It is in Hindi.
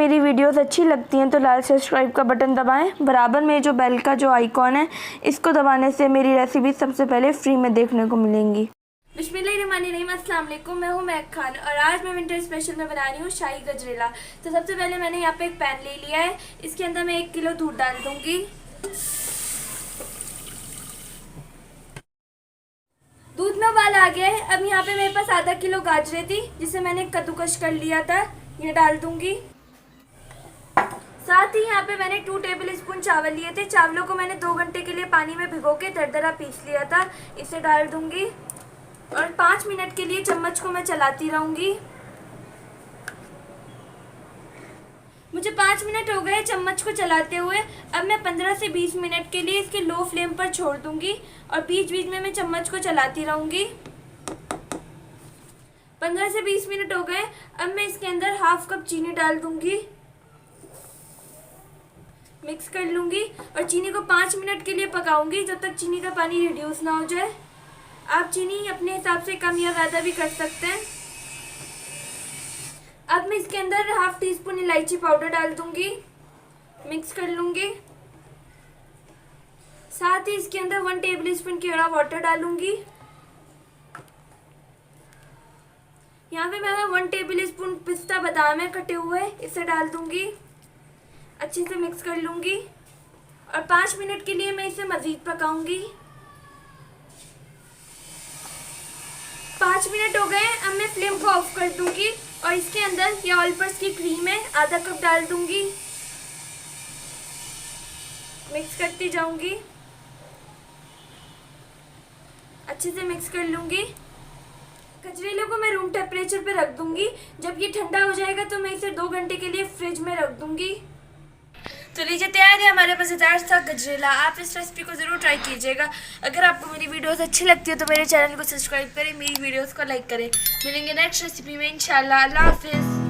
मेरी वीडियोस अच्छी लगती हैं तो लाल सब्सक्राइब का बटन दबाएं। बराबर में जो बेल का जो आइकॉन है इसको दबाने से मेरी रेसिपी सबसे पहले फ्री में देखने को मिलेंगी। बिस्मिल्लाहिर्रहमानिर्रहीम, अस्सलाम वालेकुम। मैं हूँ महक खान और आज मैं विंटर स्पेशल में बना रही हूँ शाही गजरेला। तो सबसे पहले मैंने यहाँ पे एक पैन ले लिया है। इसके अंदर मैं 1 किलो दूध डाल दूँगी। दूध में उबाल आ गया है। अब यहाँ पे मेरे पास आधा किलो गाजरें थी जिसे मैंने कद्दूकस कर लिया था, ये डाल दूँगी। साथ ही यहाँ पे मैंने 2 टेबल स्पून चावल लिए थे। चावलों को मैंने 2 घंटे के लिए पानी में भिगो के दरदरा पीस लिया था, इसे डाल दूँगी और 5 मिनट के लिए चम्मच को मैं चलाती रहूँगी। मुझे 5 मिनट हो गए चम्मच को चलाते हुए। अब मैं 15 से 20 मिनट के लिए इसके लो फ्लेम पर छोड़ दूँगी और बीच बीच में मैं चम्मच को चलाती रहूँगी। 15 से 20 मिनट हो गए। अब मैं इसके अंदर हाफ कप चीनी डाल दूँगी, मिक्स कर लूँगी और चीनी को 5 मिनट के लिए पकाऊँगी जब तक चीनी का पानी रिड्यूस ना हो जाए। आप चीनी अपने हिसाब से कम या ज़्यादा भी कर सकते हैं। अब मैं इसके अंदर हाफ टी स्पून इलायची पाउडर डाल दूंगी, मिक्स कर लूंगी। साथ ही इसके अंदर 1 टेबल स्पून केवड़ा वाटर डालूंगी। यहाँ पे मैं 1 टेबल स्पून पिस्ता बादाम है कटे हुए, इसे डाल दूंगी। अच्छे से मिक्स कर लूंगी और 5 मिनट के लिए मैं इसे मज़ीद पकाऊंगी। 5 मिनट हो गए। अब मैं फ्लेम को ऑफ कर दूंगी और इसके अंदर ये ऑल पर्पस की क्रीम है, आधा कप डाल दूंगी। मिक्स करती जाऊंगी, अच्छे से मिक्स कर लूंगी। गजरेले को मैं रूम टेम्परेचर पे रख दूंगी। जब ये ठंडा हो जाएगा तो मैं इसे 2 घंटे के लिए फ्रिज में रख दूंगी। तो लीजिए, तैयार है हमारे मज़ेदार सा गजरेला। आप इस रेसिपी को ज़रूर ट्राई कीजिएगा। अगर आपको मेरी वीडियोस अच्छी लगती है तो मेरे चैनल को सब्सक्राइब करें, मेरी वीडियोस को लाइक करें। मिलेंगे नेक्स्ट रेसिपी में इंशाल्लाह। अल्लाह हाफिज़।